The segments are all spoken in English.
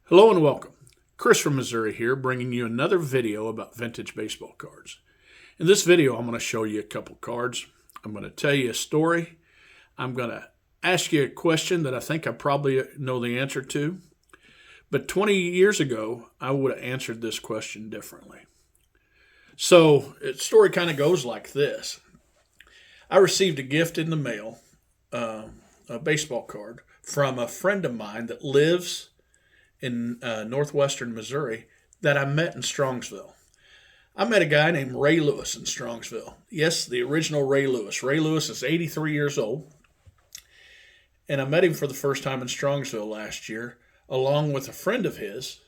Hello and welcome. Chris from Missouri here, bringing you another video about vintage baseball cards. In this video, I'm going to show you a couple cards. I'm going to tell you a story. I'm going to ask you a question that I think I probably know the answer to. But 20 years ago, I would have answered this question differently. So the story kind of goes like this. I received a gift in the mail, a baseball card, from a friend of mine that lives in northwestern Missouri that I met in Strongsville. I met a guy named Ray Lewis in Strongsville. Yes, the original Ray Lewis. Ray Lewis is 83 years old, and I met him for the first time in Strongsville last year, along with a friend of his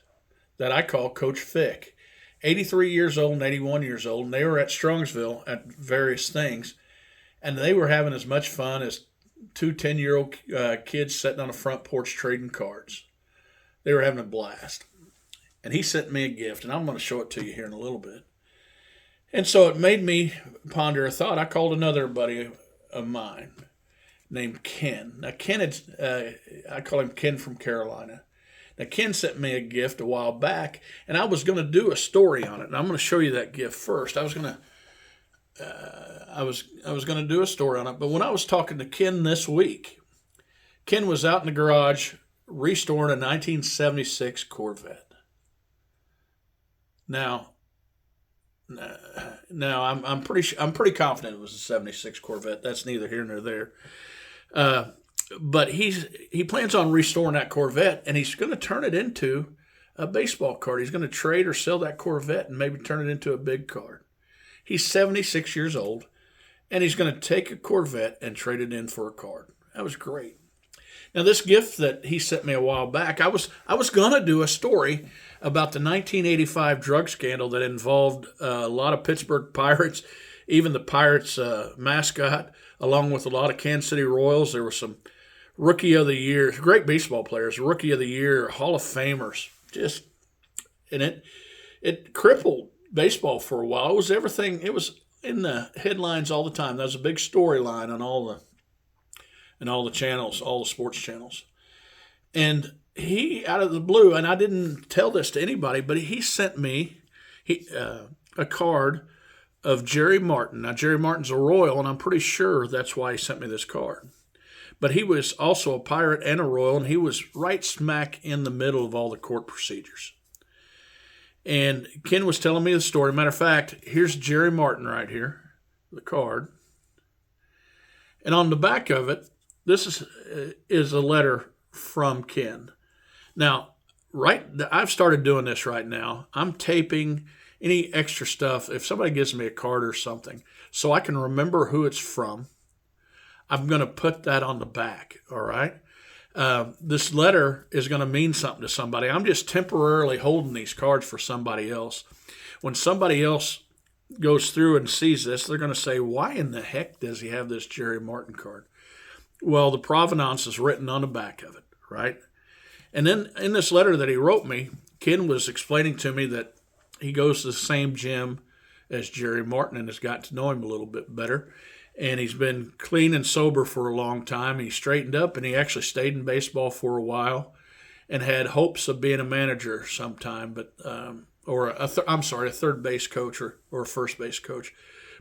that I call Coach Vic. 83 years old and 81 years old, and they were at Strongsville at various things, and they were having as much fun as two 10-year-old kids sitting on a front porch trading cards. They were having a blast. And he sent me a gift, and I'm going to show it to you here in a little bit. And so it made me ponder a thought. I called another buddy of mine named Ken. Now, I call him Ken from Carolina. Now, Ken sent me a gift a while back, and I was going to do a story on it. And I'm going to show you that gift first. I was going to do a story on it, but when I was talking to Ken this week, Ken was out in the garage restoring a 1976 Corvette. Now I'm pretty confident it was a 76 Corvette. That's neither here nor there. But he plans on restoring that Corvette, and he's going to turn it into a baseball card. He's going to trade or sell that Corvette and maybe turn it into a big card. He's 76 years old, and he's going to take a Corvette and trade it in for a card. That was great. Now, this gift that he sent me a while back, I was going to do a story about the 1985 drug scandal that involved a lot of Pittsburgh Pirates, even the Pirates mascot, along with a lot of Kansas City Royals. There were some Rookie of the Year, great baseball players, Rookie of the Year, Hall of Famers. And it crippled baseball for a while. It was everything. It was in the headlines all the time. That was a big storyline on all the channels, all the sports channels. And he, out of the blue, and I didn't tell this to anybody, but he sent me a card of Jerry Martin. Now, Jerry Martin's a Royal, and I'm pretty sure that's why he sent me this card. But he was also a Pirate and a Royal, and he was right smack in the middle of all the court procedures. And Ken was telling me the story. Matter of fact, here's Jerry Martin right here, the card. And on the back of it, this is a letter from Ken. Now, I've started doing this right now. I'm taping any extra stuff. If somebody gives me a card or something, so I can remember who it's from, I'm going to put that on the back, all right? This letter is going to mean something to somebody. I'm just temporarily holding these cards for somebody else. When somebody else goes through and sees this, they're going to say, why in the heck does he have this Jerry Martin card? Well, the provenance is written on the back of it, right? And then in this letter that he wrote me, Ken was explaining to me that he goes to the same gym as Jerry Martin and has got to know him a little bit better. And he's been clean and sober for a long time. He straightened up, and he actually stayed in baseball for a while and had hopes of being a manager sometime, but a third base coach or a first base coach.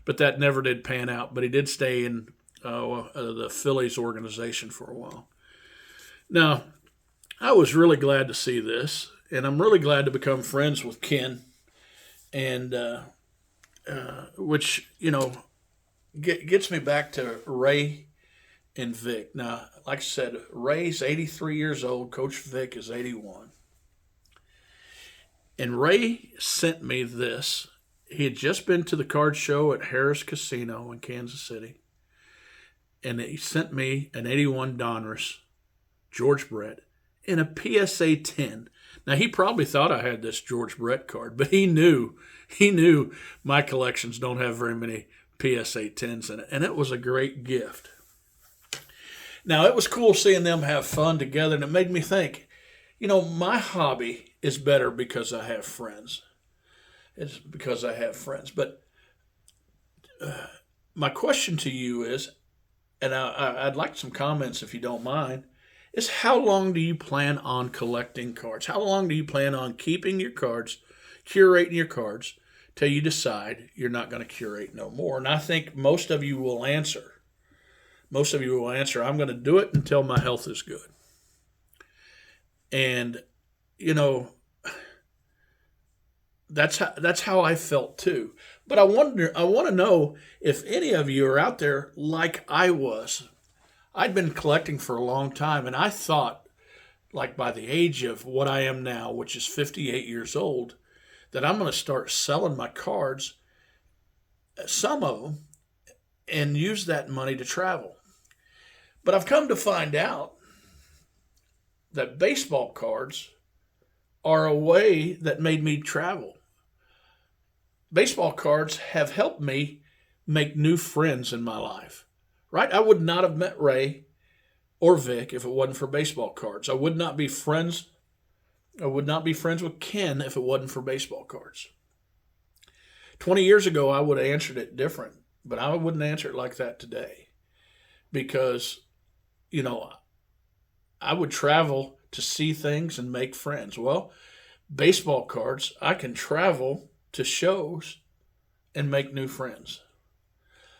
But that never did pan out. But he did stay in the Phillies organization for a while. Now, I was really glad to see this, and I'm really glad to become friends with Ken, and which, gets me back to Ray and Vic. Now, like I said, Ray's 83 years old. Coach Vic is 81. And Ray sent me this. He had just been to the card show at Harrah's Casino in Kansas City. And he sent me an 81 Donruss George Brett and a PSA 10. Now, he probably thought I had this George Brett card, but he knew my collections don't have very many PSA 10s in it, and it was a great gift. Now, it was cool seeing them have fun together, and it made me think, my hobby is better because I have friends. It's because I have friends. But my question to you is, and I'd like some comments if you don't mind, is how long do you plan on collecting cards? How long do you plan on keeping your cards, curating your cards, till you decide you're not going to curate no more? And I think most of you will answer. Most of you will answer, I'm going to do it until my health is good. And, you know, that's how I felt too. But I want to know if any of you are out there like I was. I'd been collecting for a long time, and I thought, like by the age of what I am now, which is 58 years old, that I'm going to start selling my cards, some of them, and use that money to travel. But I've come to find out that baseball cards are a way that made me travel. Baseball cards have helped me make new friends in my life, right? I would not have met Ray or Vic if it wasn't for baseball cards. I would not be friends with Ken if it wasn't for baseball cards. 20 years ago, I would have answered it different, but I wouldn't answer it like that today because, you know, I would travel to see things and make friends. Well, baseball cards, I can travel to shows and make new friends.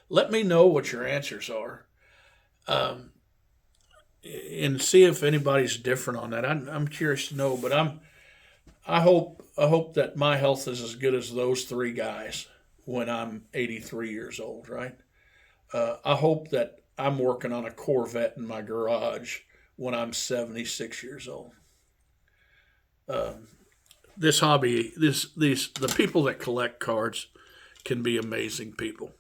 Let me know what your answers are, and see if anybody's different on that. I'm curious to know, but I hope that my health is as good as those three guys when I'm 83 years old. Right? I hope that I'm working on a Corvette in my garage when I'm 76 years old. This hobby, the people that collect cards can be amazing people,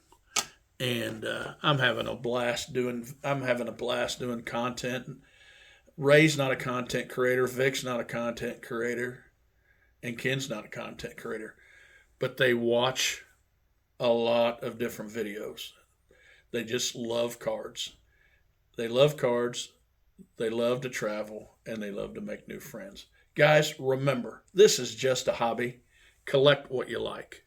and I'm having a blast doing content. Ray's not a content creator, Vic's not a content creator, and Ken's not a content creator, but they watch a lot of different videos. They just love cards. They love cards. They love to travel, and they love to make new friends. Guys, remember, this is just a hobby. Collect what you like.